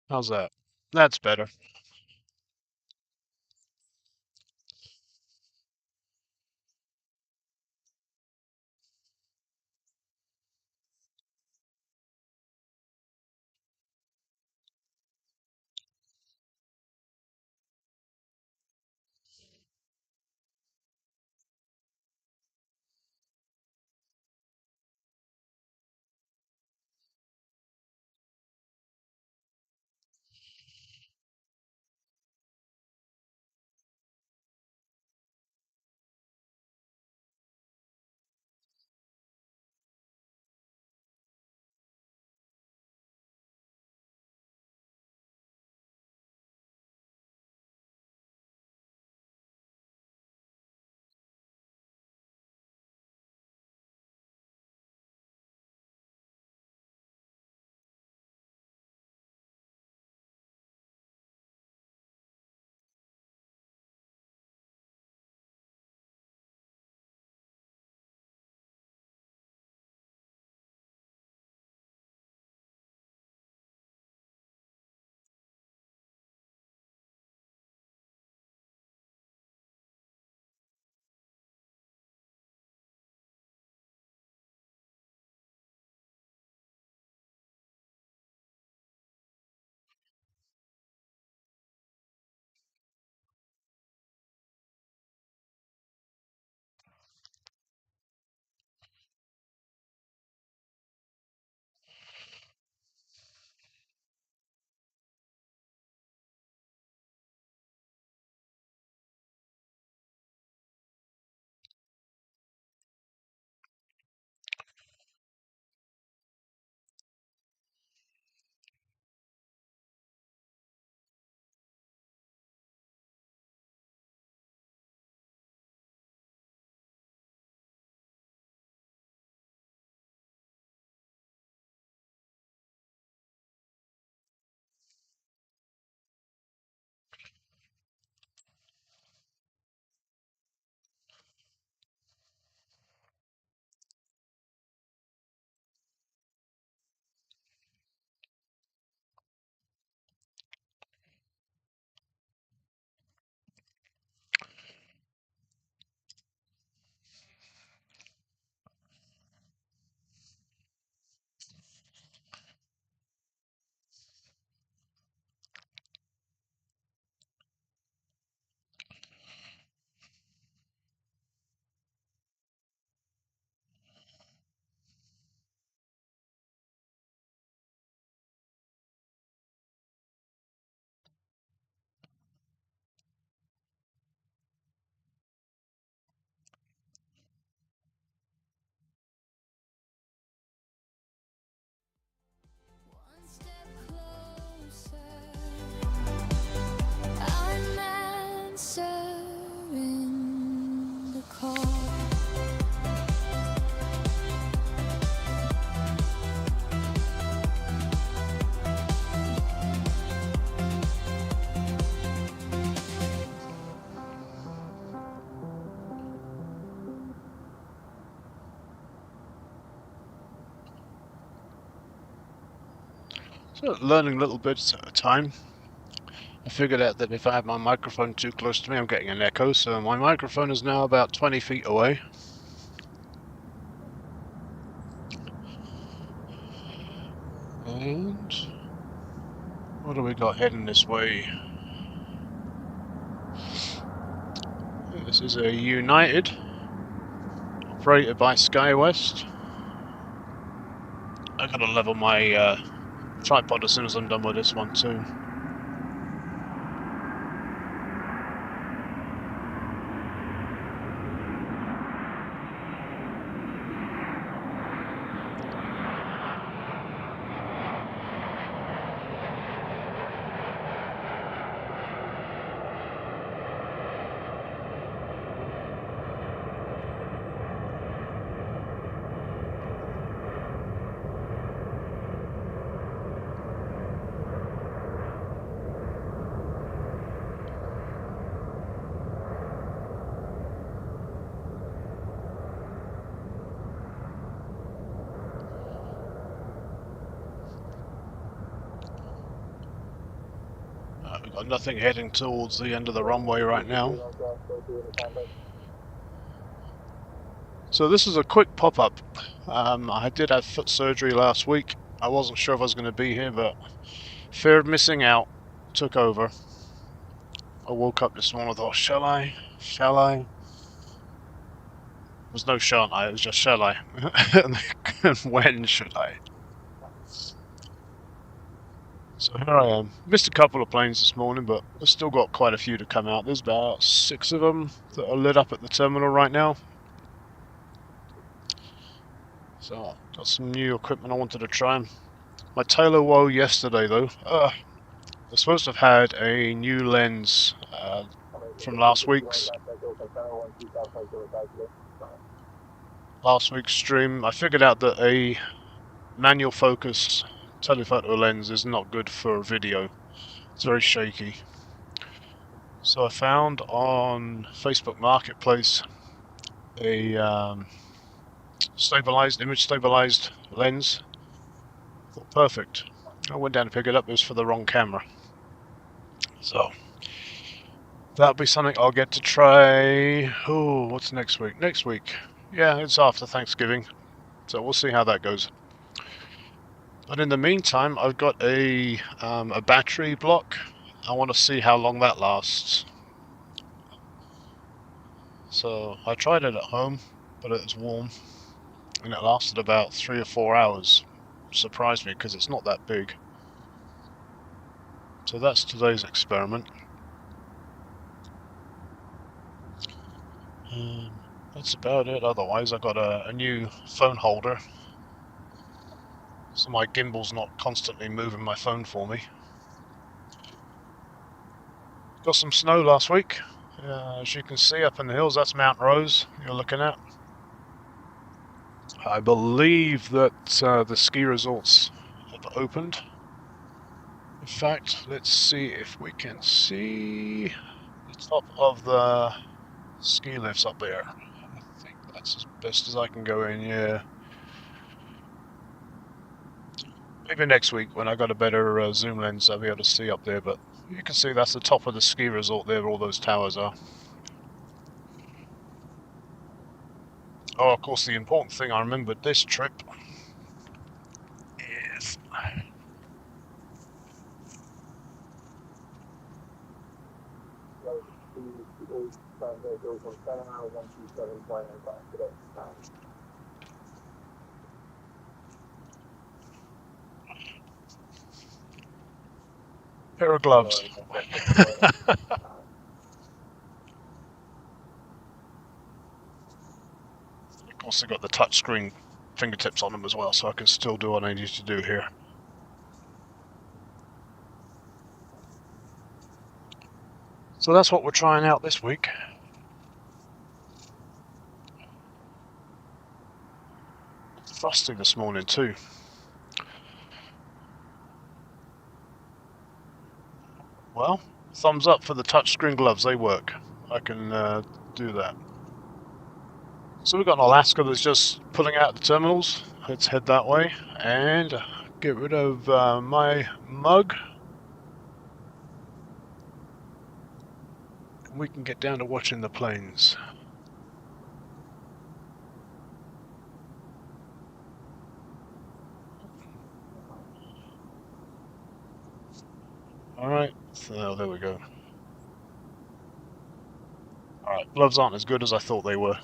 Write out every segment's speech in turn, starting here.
How's that? That's better. One step closer, I'm answering the call. So learning little bits at a time. I figured out that if I have my microphone too close to me, I'm getting an echo, so my microphone is now about 20 feet away. And what do we got heading this way? This is a United, operated by SkyWest. I gotta level my tripod as soon as I'm done with this one too. Got nothing heading towards the end of the runway right now. So this is a quick pop-up. I did have foot surgery last week. I wasn't sure if I was going to be here, but fear of missing out took over. I woke up this morning and thought, shall I? Shall I? There was no shan't I, it was just shall I? And when should I? So here I am. Missed a couple of planes this morning, but I've still got quite a few to come out. There's about 6 of them that are lit up at the terminal right now. So, got some new equipment I wanted to try. My Taylor woe yesterday, though. I was supposed to have had a new lens from last week's stream. I figured out that a manual focus telephoto lens is not good for video. It's very shaky. So I found on Facebook Marketplace a image stabilized lens. I thought, perfect. I went down to pick it up. It was for the wrong camera. So that'll be something I'll get to try. Oh, what's next week? Next week, yeah, it's after Thanksgiving, so we'll see how that goes. But in the meantime, I've got a battery block. I want to see how long that lasts. So I tried it at home, but it was warm, and it lasted about 3 or 4 hours. Surprised me because it's not that big. So that's today's experiment. That's about it. Otherwise, I got a new phone holder, so my gimbal's not constantly moving my phone for me. Got some snow last week. As you can see up in the hills, that's Mount Rose you're looking at. I believe that the ski resorts have opened. In fact, let's see if we can see the top of the ski lifts up there. I think that's as best as I can go in, yeah. Maybe next week when I got a better zoom lens I'll be able to see up there, but you can see that's the top of the ski resort there where all those towers are. Oh, of course, the important thing I remembered this trip is pair of gloves. Of course, they've got the touchscreen fingertips on them as well, so I can still do what I need to do here. So that's what we're trying out this week. Frosty this morning too. Well, thumbs up for the touchscreen gloves, they work. I can do that. So we've got an Alaska that's just pulling out the terminals. Let's head that way and get rid of my mug. We can get down to watching the planes. Alright, so there we go. Alright, gloves aren't as good as I thought they were.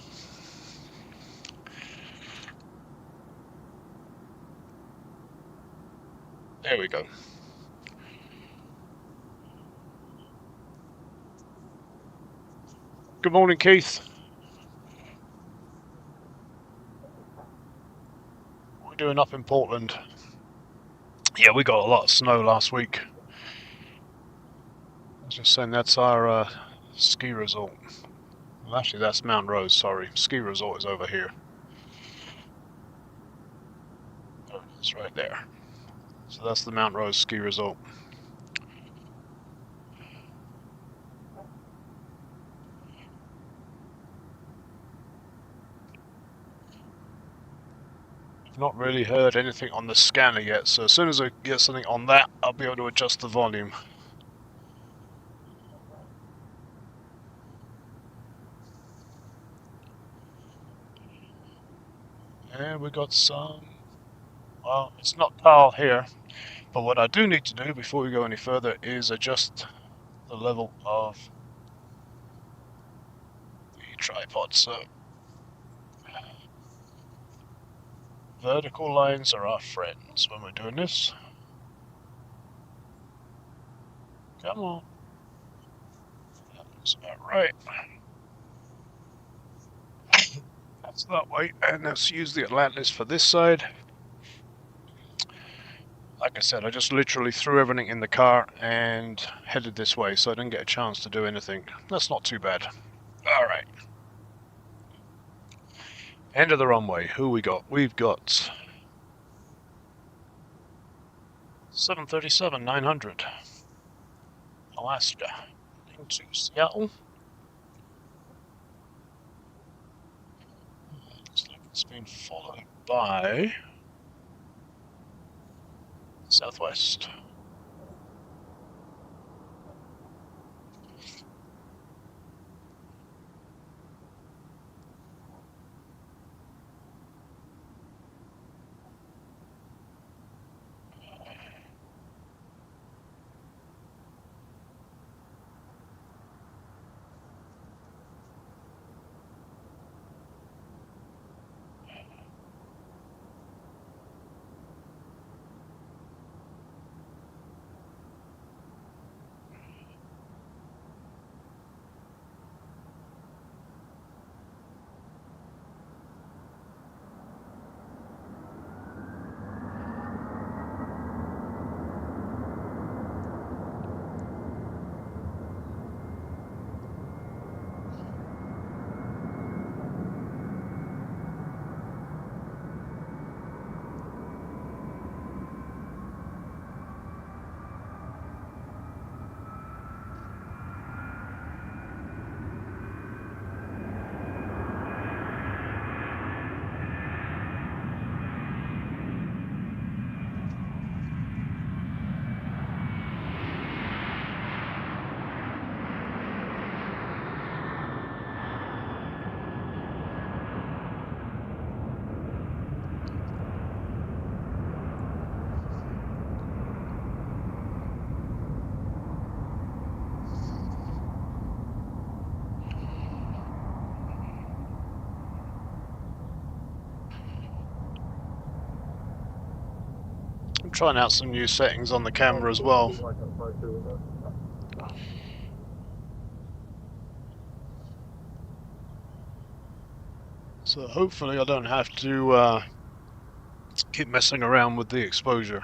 There we go. Good morning, Keith. What are we doing up in Portland? Yeah, we got a lot of snow last week. I was just saying that's our ski resort. Well, actually, that's Mount Rose, sorry. Ski resort is over here. Oh, it's right there. So that's the Mount Rose ski resort. I've not really heard anything on the scanner yet, so as soon as I get something on that, I'll be able to adjust the volume. And we got some... Well, it's not tile here, but what I do need to do before we go any further is adjust the level of the tripod. So, vertical lines are our friends when we're doing this. Come on. That's about right. That's that way, and let's use the Atlantis for this side. Like I said, I just literally threw everything in the car and headed this way, so I didn't get a chance to do anything. That's not too bad. Alright. End of the runway. Who we got? We've got 737-900. Alaska. Into Seattle. Looks like it's been followed by Southwest. I'm trying out some new settings on the camera as well. So hopefully I don't have to keep messing around with the exposure.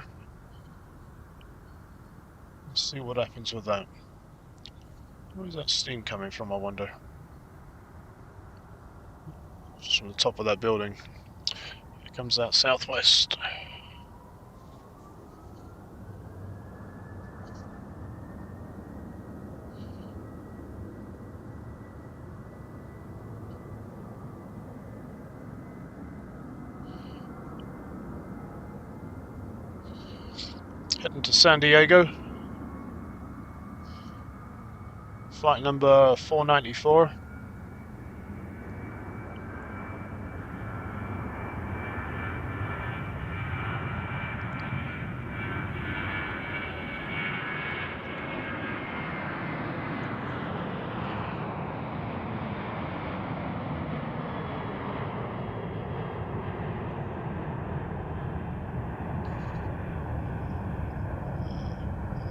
Let's see what happens with that. Where's that steam coming from, I wonder? Just from the top of that building. Here comes that Southwest. Heading to San Diego. Flight number 494.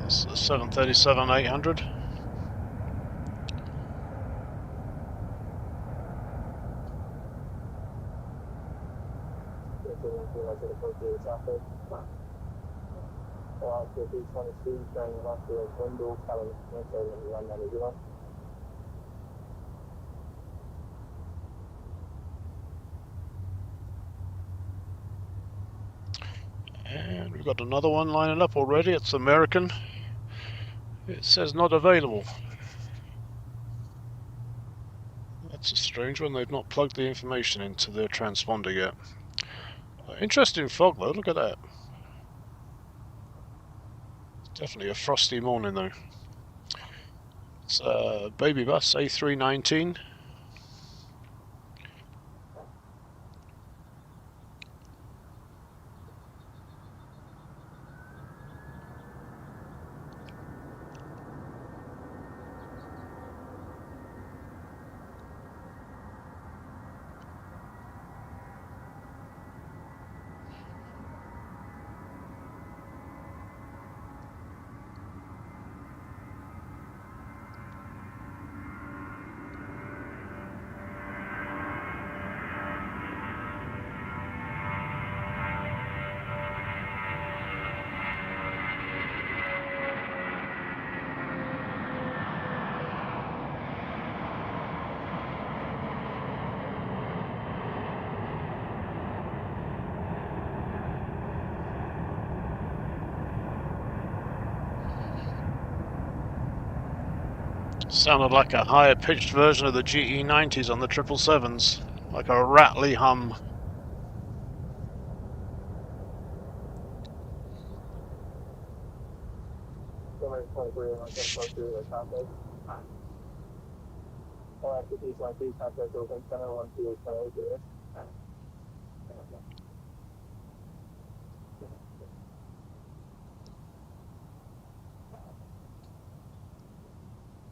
That's the 737-800. And we've got another one lining up already. It's American. It says not available. That's a strange one. They've not plugged the information into their transponder yet. Interesting fog though, look at that. Definitely a frosty morning though. It's a baby bus A319. Sounded like a higher pitched version of the GE90s on the 777s, like a rattly hum.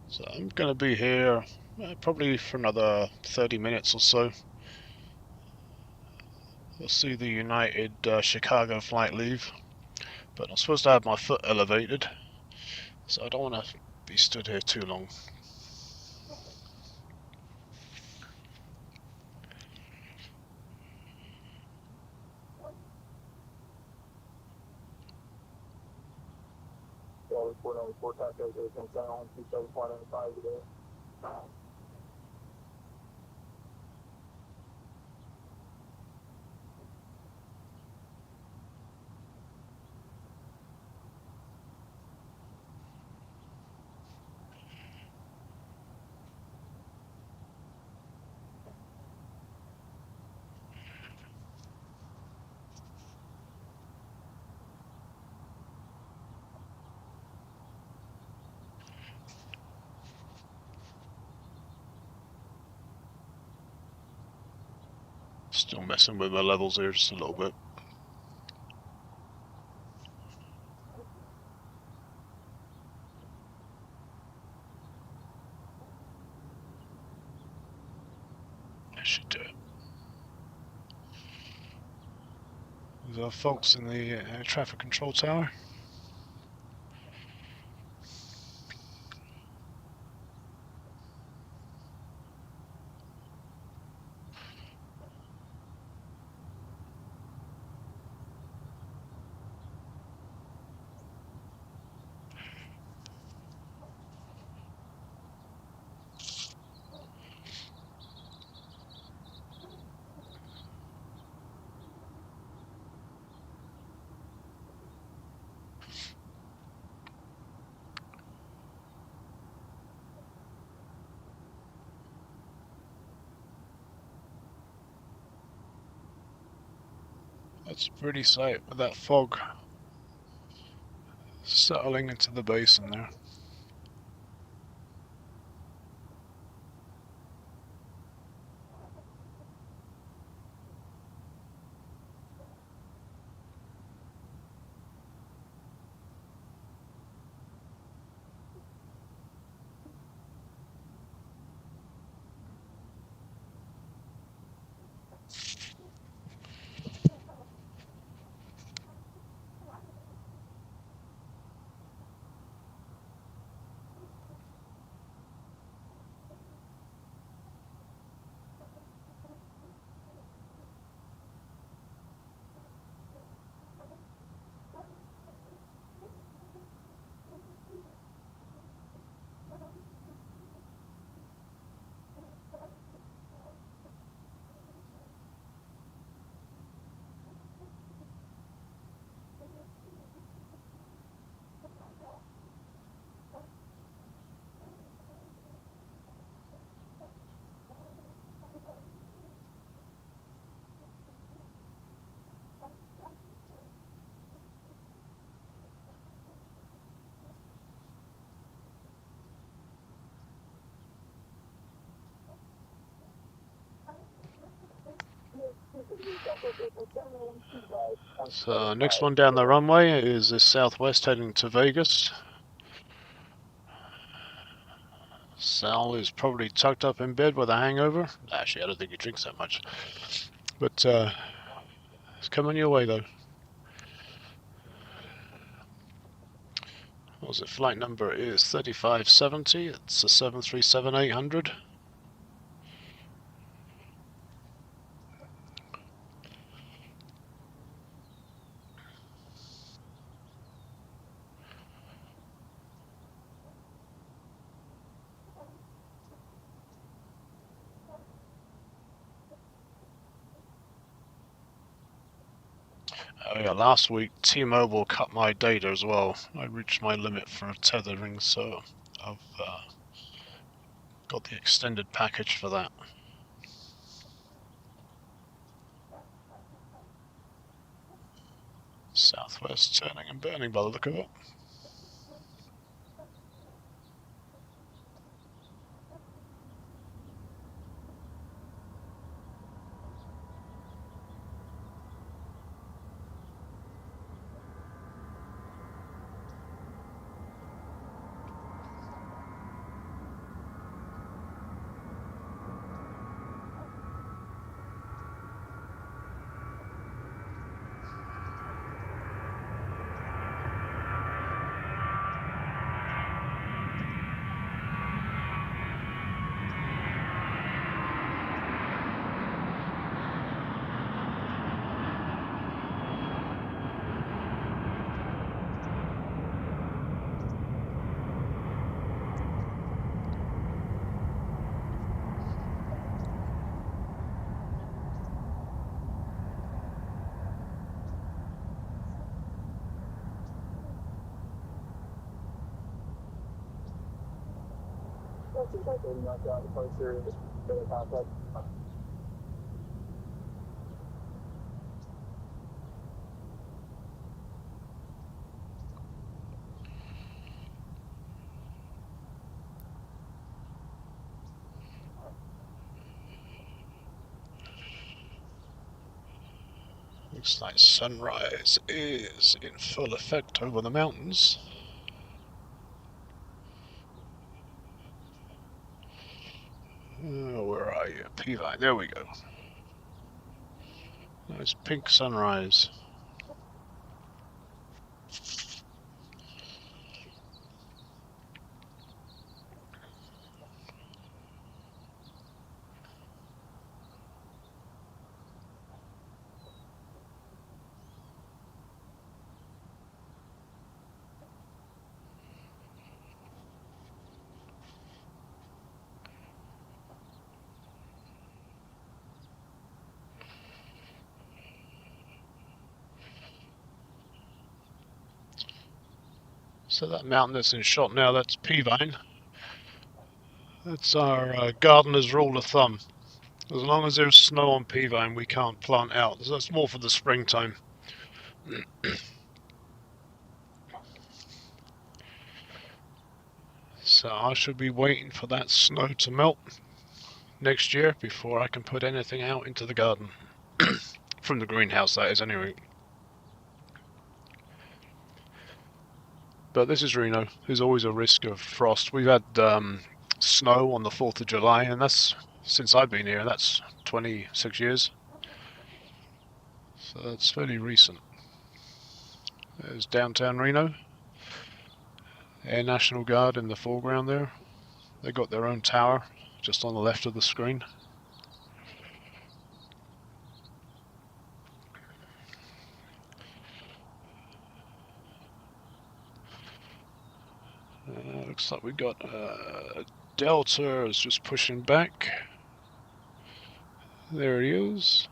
So I'm going to be here probably for another 30 minutes or so. You'll see the United Chicago flight leave, but I'm supposed to have my foot elevated, so I don't want to be stood here too long. Still messing with my levels here just a little bit. That should do it. There's our folks in the air traffic control tower. That's a pretty sight with that fog settling into the basin there. So next one down the runway is this Southwest heading to Vegas. Sal is probably tucked up in bed with a hangover. Actually, I don't think he drinks that much. But it's coming your way though. What was it? Flight number is 3570. It's a 737-800. Oh yeah, last week T-Mobile cut my data as well. I reached my limit for tethering, so I've Got the extended package for that. Southwest turning and burning by the look of it. Looks like sunrise is in full effect over the mountains. Where are you? Peavine, there we go. Nice pink sunrise. So that mountain that's in shot now, that's Peavine. That's our gardener's rule of thumb. As long as there's snow on Peavine, we can't plant out. So that's more for the springtime. So I should be waiting for that snow to melt next year before I can put anything out into the garden. From the greenhouse, that is, anyway. But this is Reno. There's always a risk of frost. We've had snow on the 4th of July, and that's since I've been here. That's 26 years. So that's fairly recent. There's downtown Reno. Air National Guard in the foreground there. They got their own tower just on the left of the screen. Looks like we got Delta is just pushing back. There he is.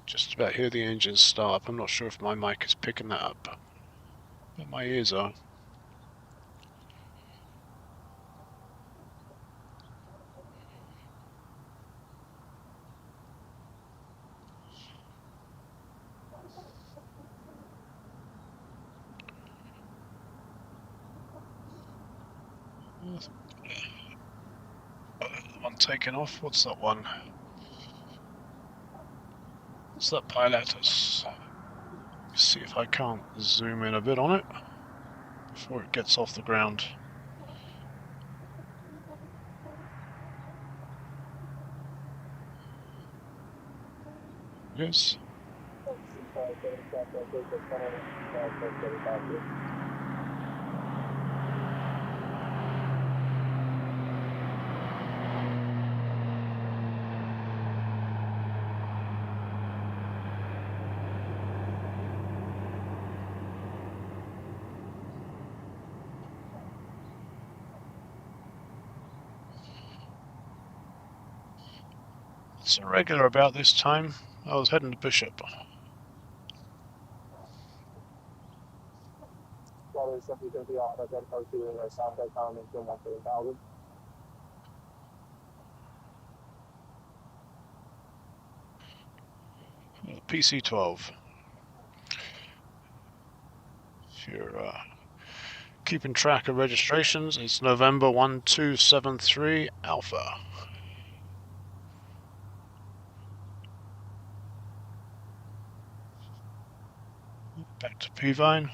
Just about hear the engines start up. I'm not sure if my mic is picking that up, but my ears are. One taking off. What's that one? What's that Pilatus? See if I can't zoom in a bit on it before it gets off the ground. Yes. It's a regular about this time. I was heading to Bishop. PC-12. If you're keeping track of registrations, it's November 1273 Alpha. Back to P-Vine.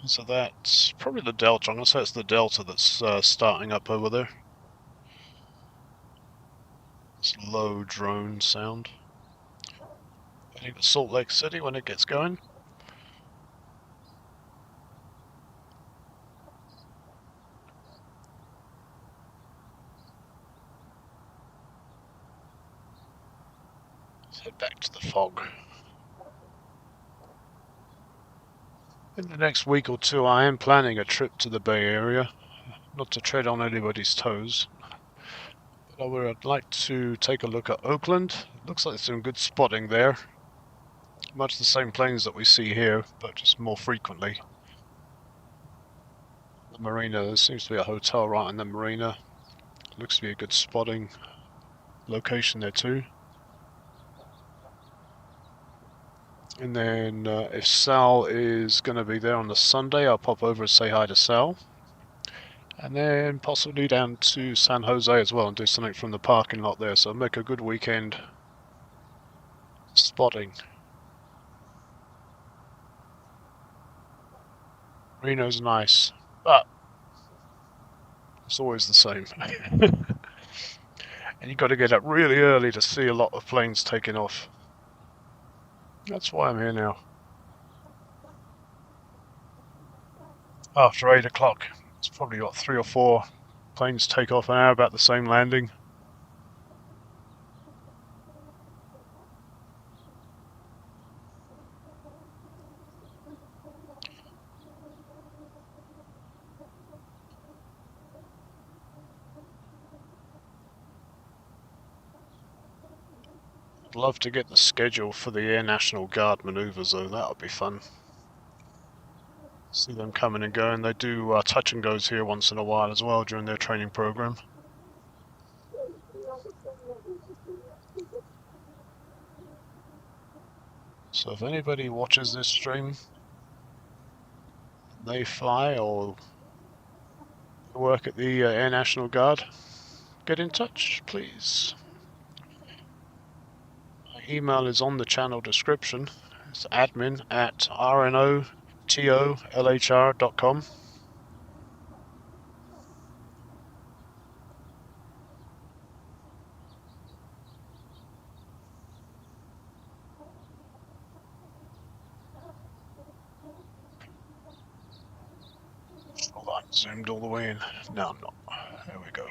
So that's probably the Delta. I'm going to say it's the Delta that's starting up over there. It's low drone sound. Heading to Salt Lake City when it gets going. Let's head back to the fog. In the next week or two, I am planning a trip to the Bay Area. Not to tread on anybody's toes, but I would like to take a look at Oakland. It looks like there's some good spotting there. Much the same planes that we see here, but just more frequently. The marina, there seems to be a hotel right in the marina. Looks to be a good spotting location there too. And then if Sal is going to be there on the Sunday, I'll pop over and say hi to Sal. And then possibly down to San Jose as well and do something from the parking lot there. So make a good weekend spotting. Reno's nice, but it's always the same. And you've got to get up really early to see a lot of planes taking off. That's why I'm here now. After 8 o'clock, it's probably got 3 or 4 planes take off an hour, about the same landing. I'd love to get the schedule for the Air National Guard maneuvers though, that would be fun. See them coming and going. They do touch and goes here once in a while as well during their training program. So if anybody watches this stream, they fly or work at the Air National Guard, get in touch, please. My email is on the channel description. It's admin@rnotolhr.com. Hold on, zoomed all the way in. No, I'm not. There we go.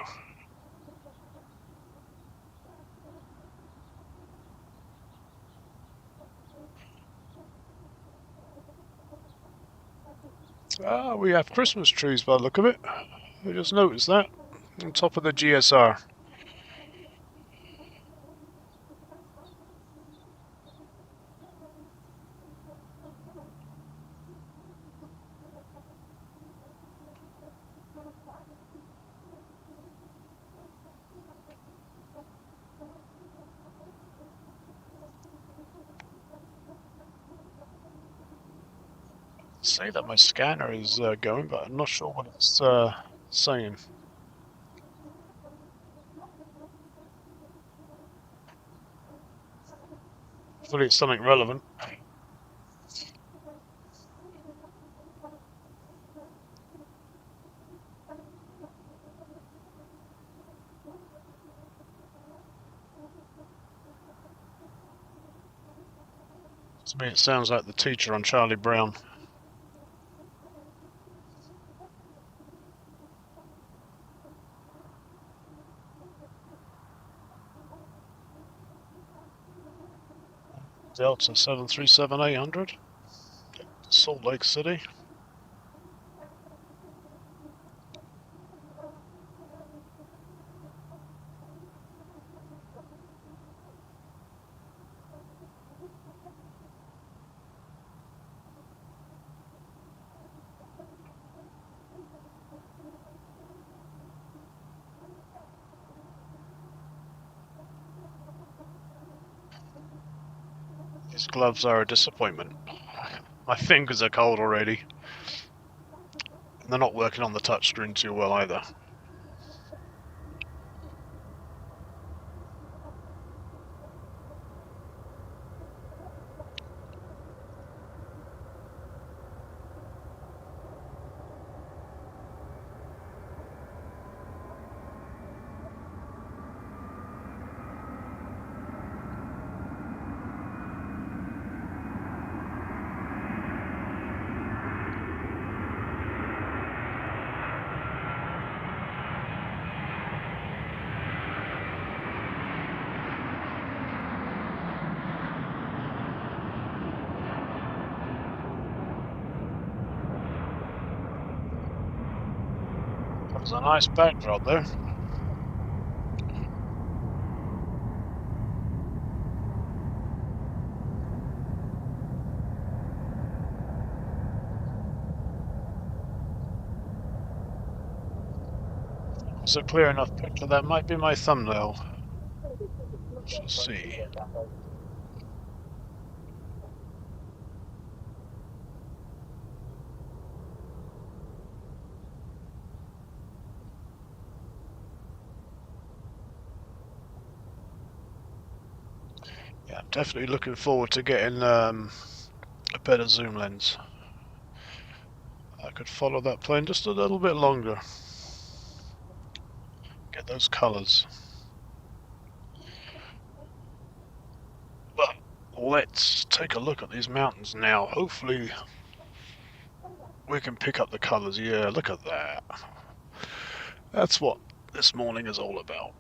Ah, we have Christmas trees by the look of it. I just noticed that on top of the GSR. Say that my scanner is going, but I'm not sure what it's saying. Hopefully it's something relevant. To me it sounds like the teacher on Charlie Brown. Delta 737-800, Salt Lake City. These gloves are a disappointment. My fingers are cold already. And they're not working on the touchscreen too well either. There's a nice backdrop there. It's a clear enough picture that might be my thumbnail. Let's see. Yeah, I'm definitely looking forward to getting a better zoom lens. I could follow that plane just a little bit longer. Get those colours. But let's take a look at these mountains now. Hopefully we can pick up the colours. Yeah, look at that. That's what this morning is all about.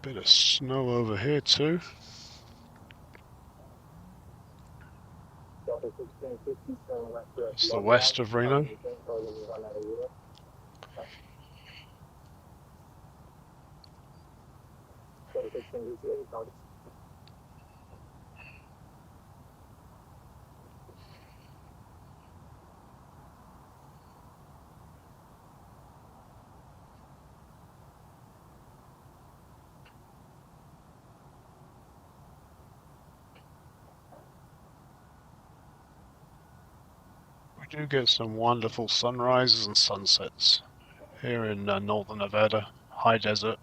Bit of snow over here too. It's the west of Reno. We do get some wonderful sunrises and sunsets here in northern Nevada, high desert.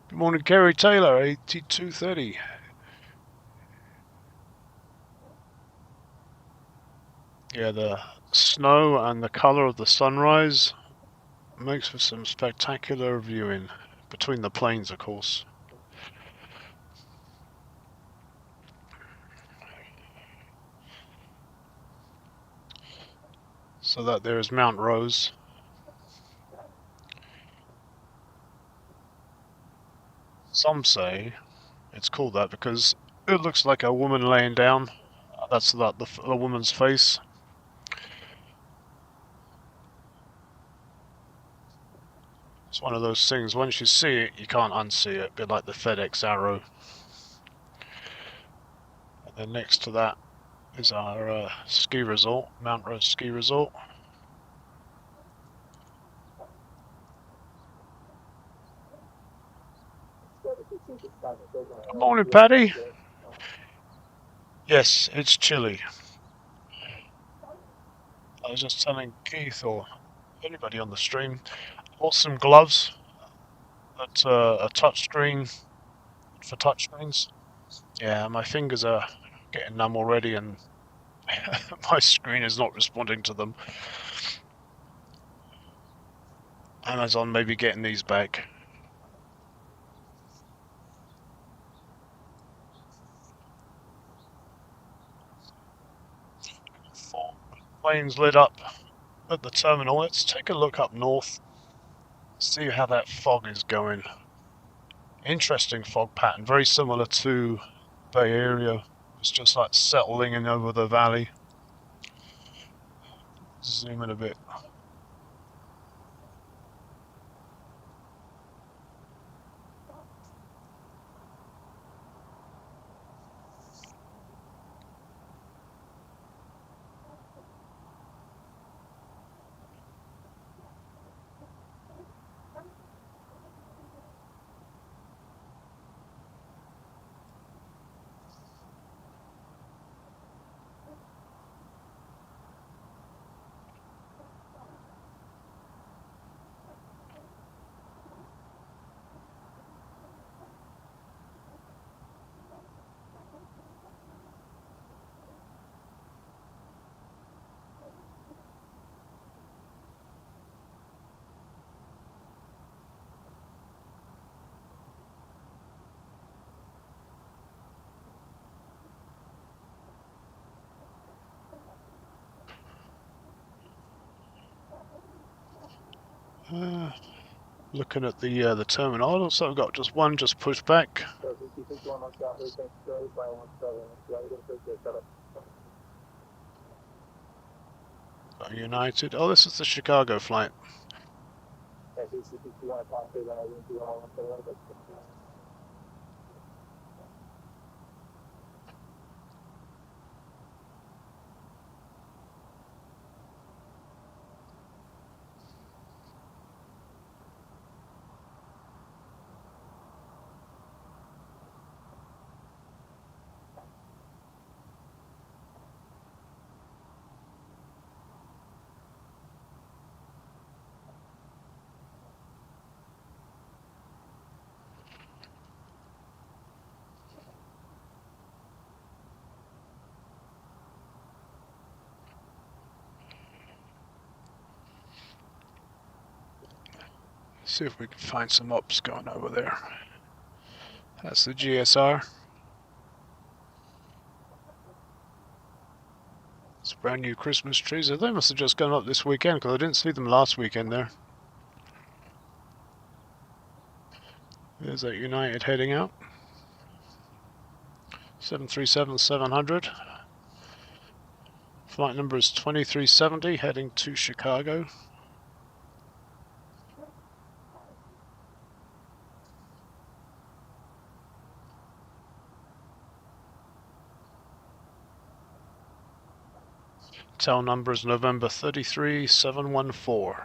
Good morning, Kerry Taylor, 8230. Yeah, the snow and the colour of the sunrise makes for some spectacular viewing, between the planes, of course. So that there is Mount Rose. Some say it's called that because it looks like a woman laying down. That's the woman's face. It's one of those things, once you see it, you can't unsee it, a bit like the FedEx arrow. And then next to that is our ski resort, Mount Rose Ski Resort. Good morning, Paddy. Yes, it's chilly. I was just telling Keith or anybody on the stream, awesome gloves that a touchscreen for touchscreens. Yeah, my fingers are getting numb already and my screen is not responding to them. Amazon may be getting these back. Four planes lit up at the terminal. Let's take a look up north, see how that fog is going. Interesting fog pattern, very similar to Bay Area It's just like settling in over the valley. Zoom in a bit. Looking at the terminal, so I've got just one just pushed back. United. Oh, this is the Chicago flight. See if we can find some ops going over there. That's the GSR. It's brand new Christmas trees. They must have just gone up this weekend because I didn't see them last weekend there. There's that United heading out. 737-700. Flight number is 2370, heading to Chicago. Tail number is November 33714.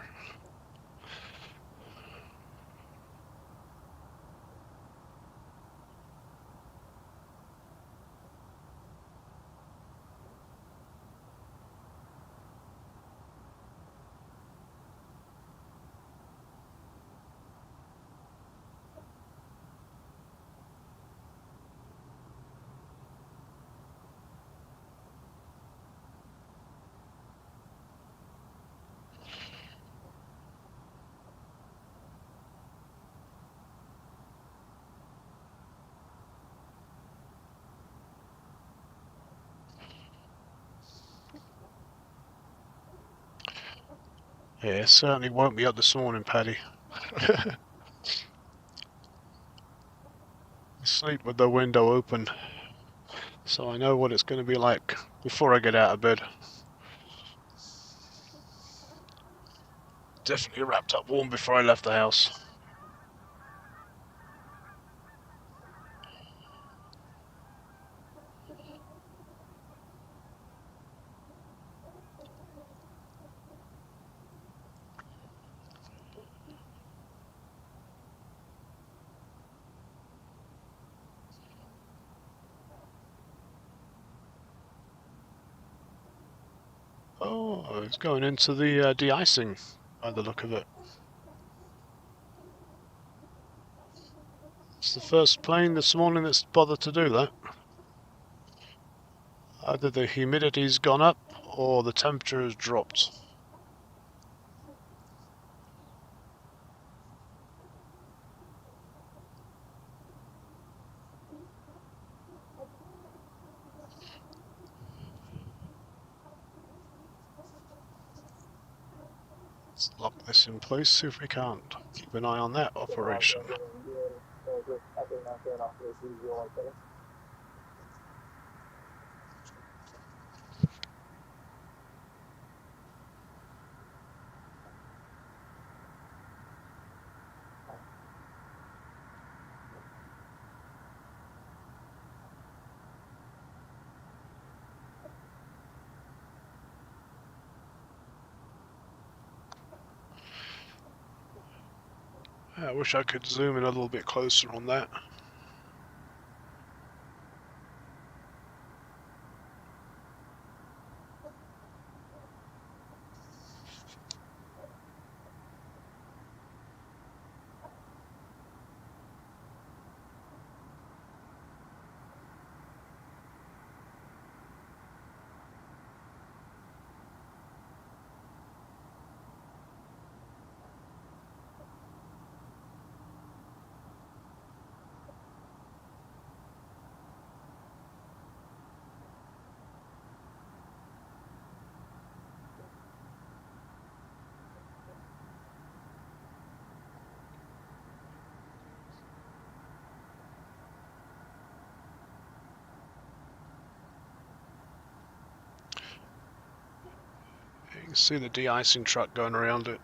Yeah, it certainly won't be up this morning, Paddy. Sleep with the window open, so I know what it's going to be like before I get out of bed. Definitely wrapped up warm before I left the house. Oh, it's going into the de-icing by the look of it. It's the first plane this morning that's bothered to do that. Either the humidity's gone up or the temperature has dropped. Let's lock this in place, see if we can't keep an eye on that operation. I wish I could zoom in a little bit closer on that. You can see the de-icing truck going around it.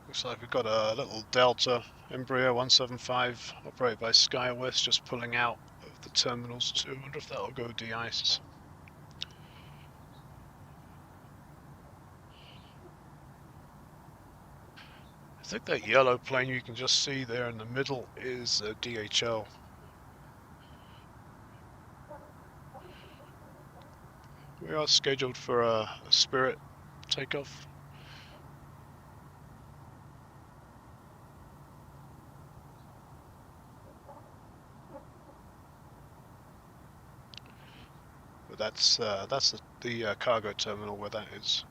Looks like we've got a little Delta Embraer 175 operated by SkyWest just pulling out of the terminals too. I wonder if that'll go de-ice. I think that yellow plane you can just see there in the middle is a DHL. We are scheduled for a Spirit takeoff. But that's the cargo terminal where that is.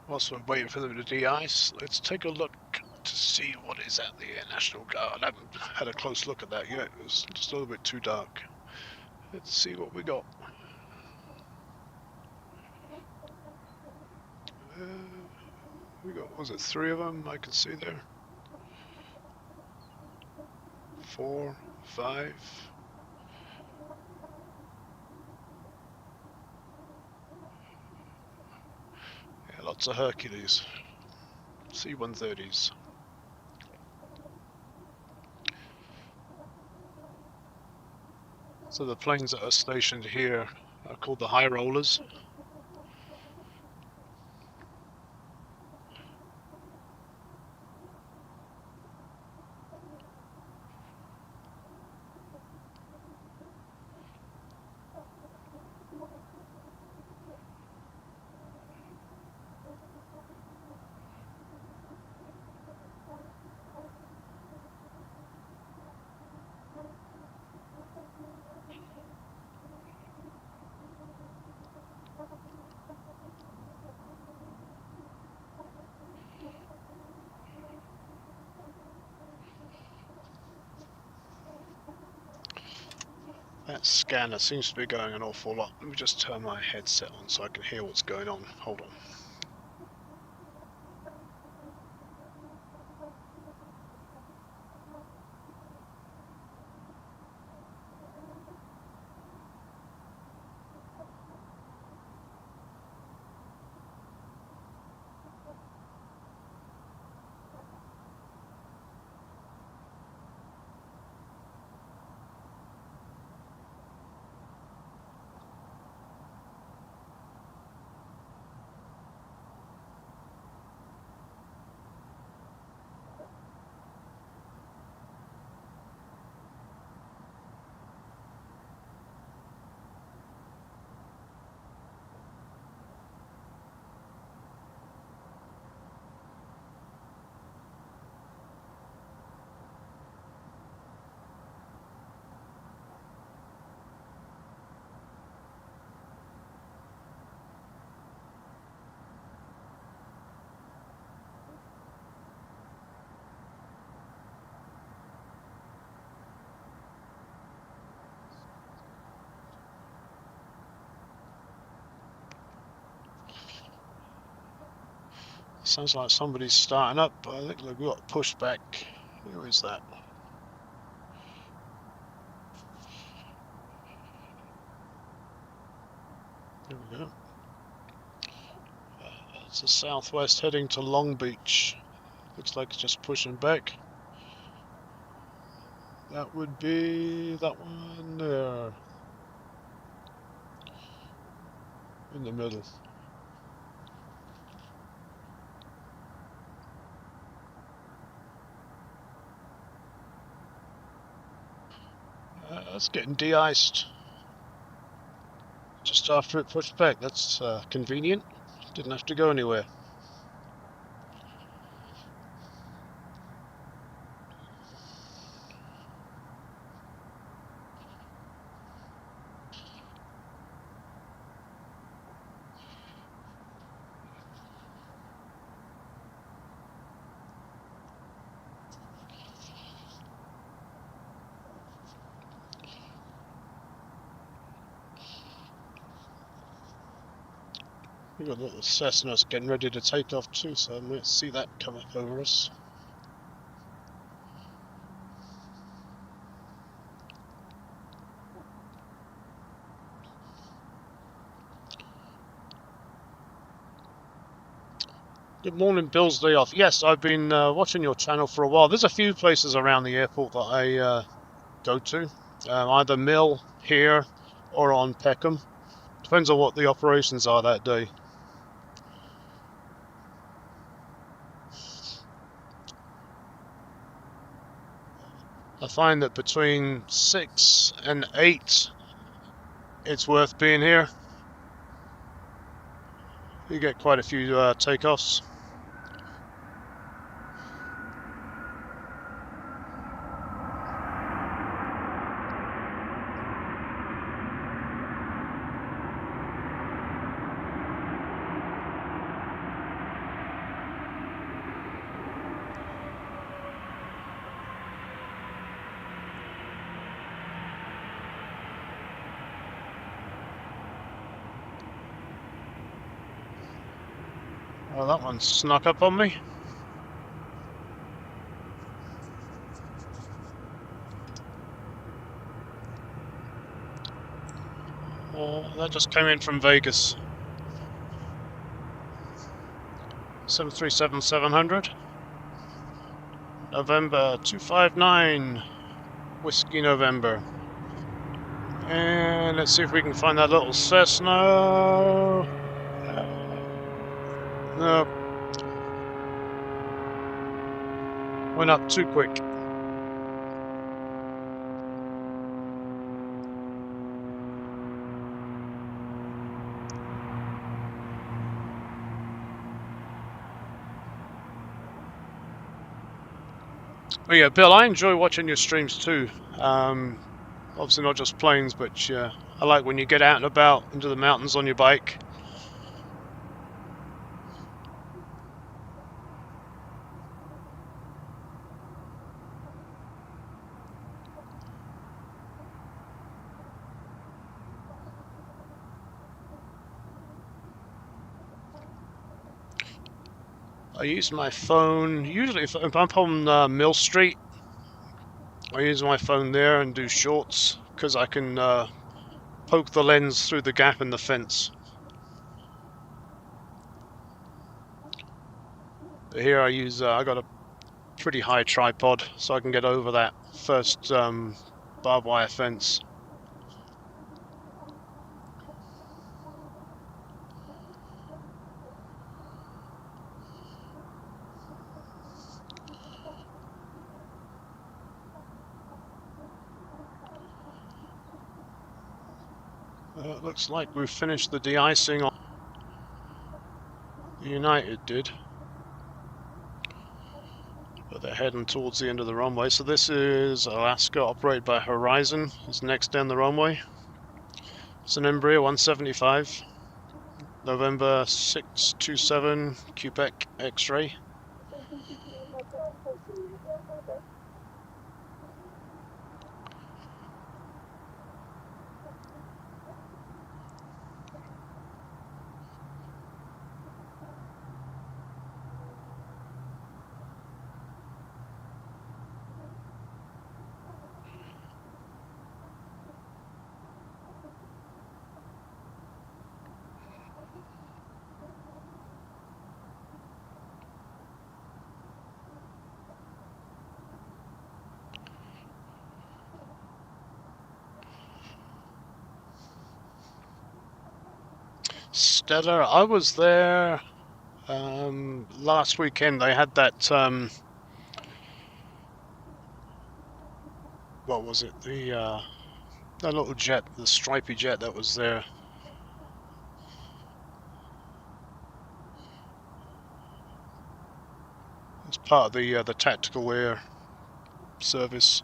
Whilst we're waiting for them to de-ice, let's take a look to see what is at the Air National Guard. I haven't had a close look at that yet. It was just a little bit too dark. Let's see what we got. We got, was it 3 of them I can see there? 4, 5. Yeah, lots of Hercules. C-130s. So the planes that are stationed here are called the high rollers. That scanner seems to be going an awful lot. Let me just turn my headset on so I can hear what's going on. Hold on. Sounds like somebody's starting up, but I think they've got pushed back. Who is that? There we go. It's the southwest heading to Long Beach. Looks like it's just pushing back. That would be that one there. In the middle. It's getting de-iced just after it pushed back. That's convenient. Didn't have to go anywhere. We've got a little Cessna's getting ready to take off too, so I might see that come up over us. Good morning, Bill's day off. Yes, I've been watching your channel for a while. There's a few places around the airport that I go to, either Mill, here, or on Peckham. Depends on what the operations are that day. I find that between 6 and 8, it's worth being here. You get quite a few takeoffs. Oh, that one snuck up on me. That just came in from Vegas. 737-700. November 259. Whiskey November. And let's see if we can find that little Cessna. No. Went up too quick. Oh yeah, Bill, I enjoy watching your streams too. Obviously not just planes, but I like when you get out and about into the mountains on your bike. I use my phone, usually if I'm on Mill Street, I use my phone there and do shorts, because I can poke the lens through the gap in the fence. But here I use, I got a pretty high tripod, so I can get over that first barbed wire fence. It looks like we've finished the de-icing on United did. But they're heading towards the end of the runway. So this is Alaska, operated by Horizon. It's next down the runway. It's an Embraer 175, November 627, Quebec X-ray. Stellar, I was there last weekend. They had that, what was it? That little jet, the stripy jet that was there. It's part of the tactical air service.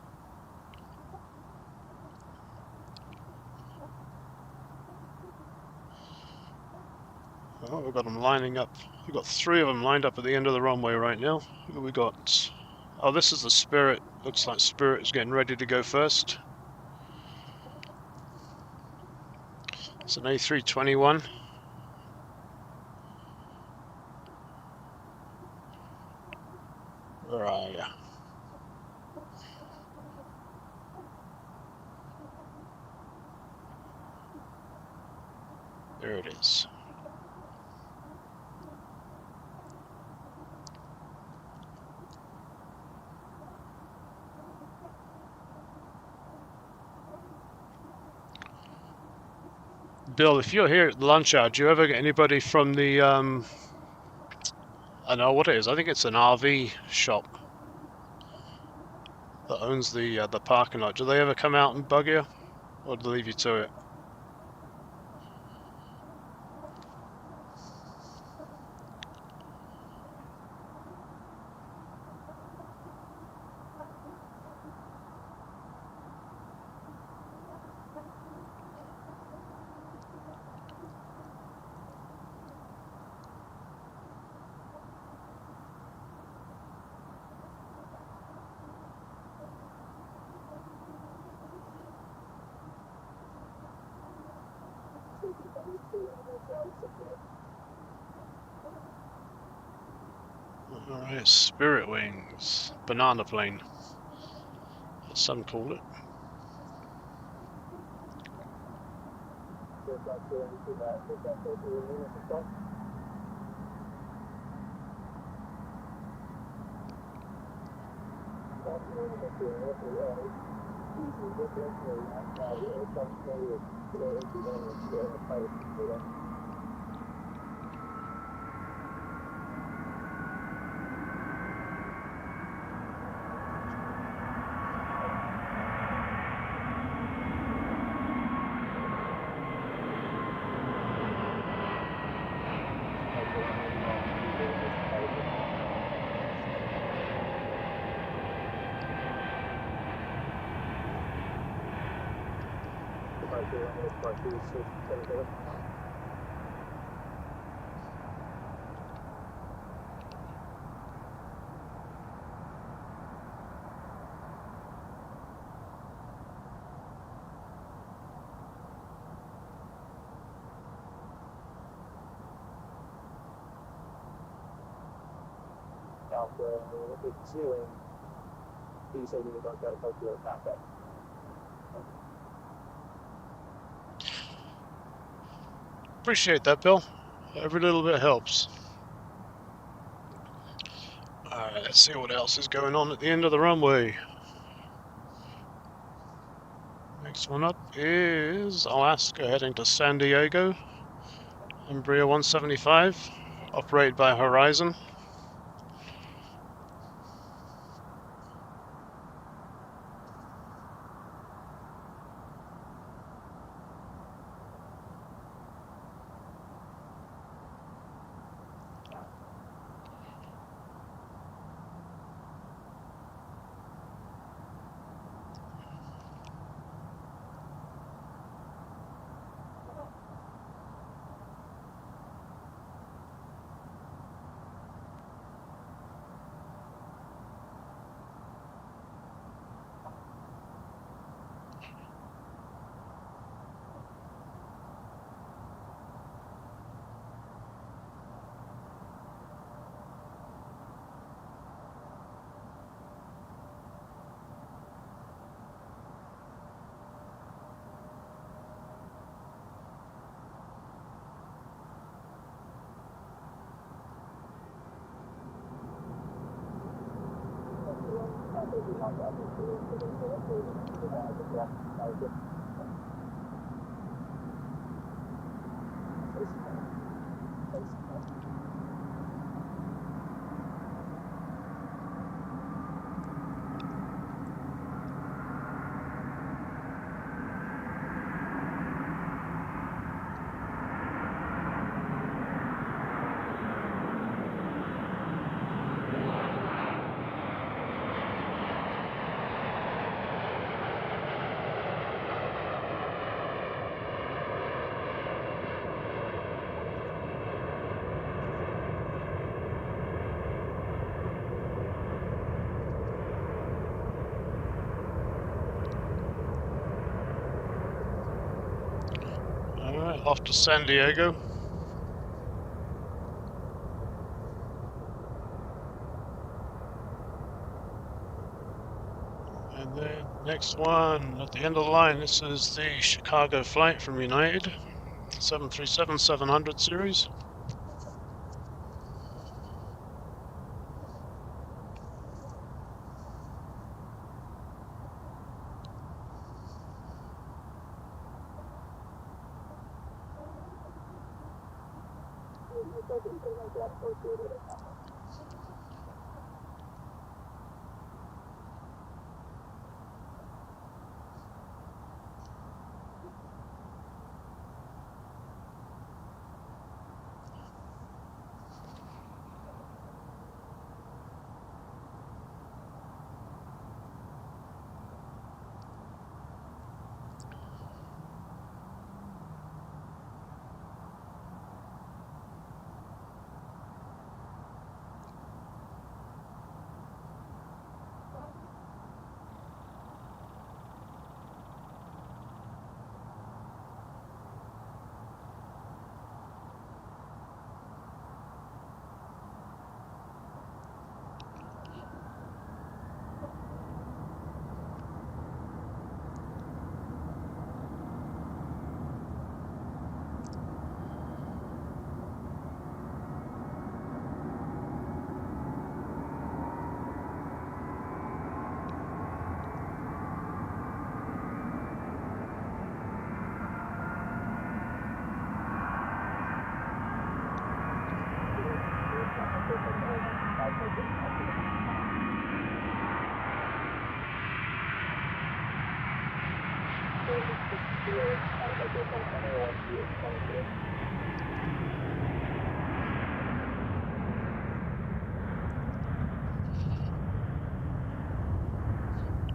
Oh, we've got them lining up. We've got 3 of them lined up at the end of the runway right now. We got... Oh, this is the Spirit. Looks like Spirit is getting ready to go first. It's an A321. Where are you? There it is. Bill, if you're here at the lunch hour, do you ever get anybody from the, I know what it is, I think it's an RV shop that owns the parking lot. Do they ever come out and bug you? Or do they leave you to it? Alright, Spirit Wings. Banana plane, as some call it. Appreciate that, Bill. Every little bit helps. Alright, let's see what else is going on at the end of the runway. Next one up is Alaska heading to San Diego. Embraer 175, operated by Horizon. Alright, off to San Diego. And then next one at the end of the line, this is the Chicago flight from United, 737-700 series.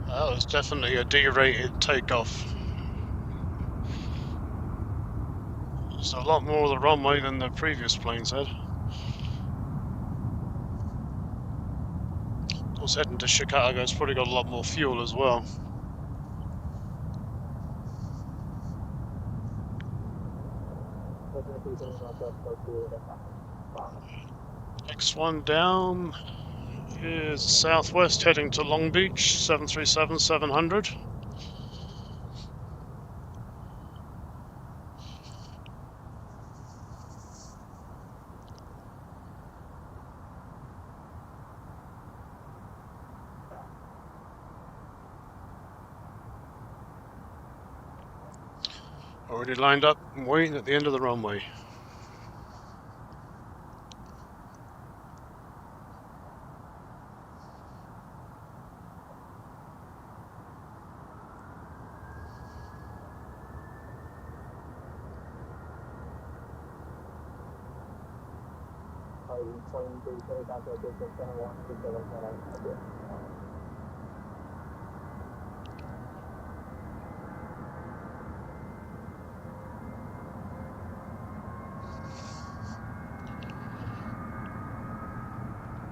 That was definitely a D-rated takeoff. It's a lot more of the runway than the previous planes had. Of course, heading to Chicago, it's probably got a lot more fuel as well. Next one down Here's southwest heading to Long Beach, 737-700. Already lined up and waiting at the end of the runway.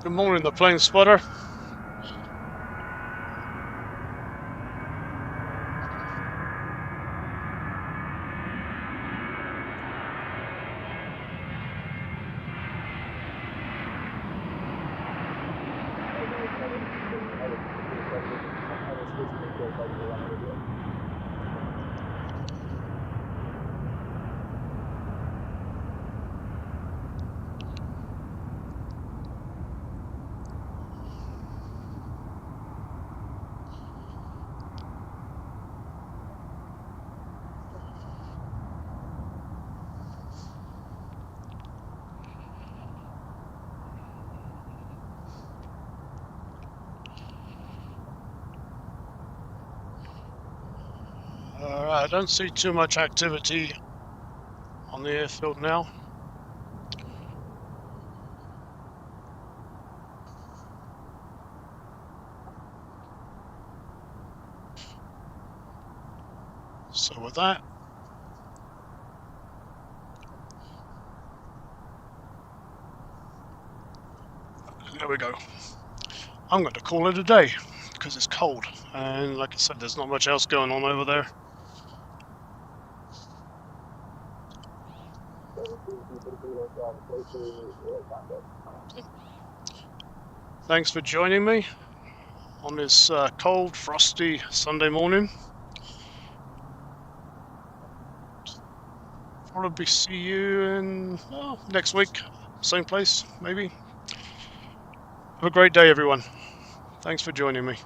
Good morning, the plane spotter. I don't see too much activity on the airfield now. So with that, there we go. I'm going to call it a day because it's cold, and like I said, there's not much else going on over there. Thanks for joining me on this cold, frosty Sunday morning. Probably see you in next week, same place, maybe. Have a great day, everyone. Thanks for joining me.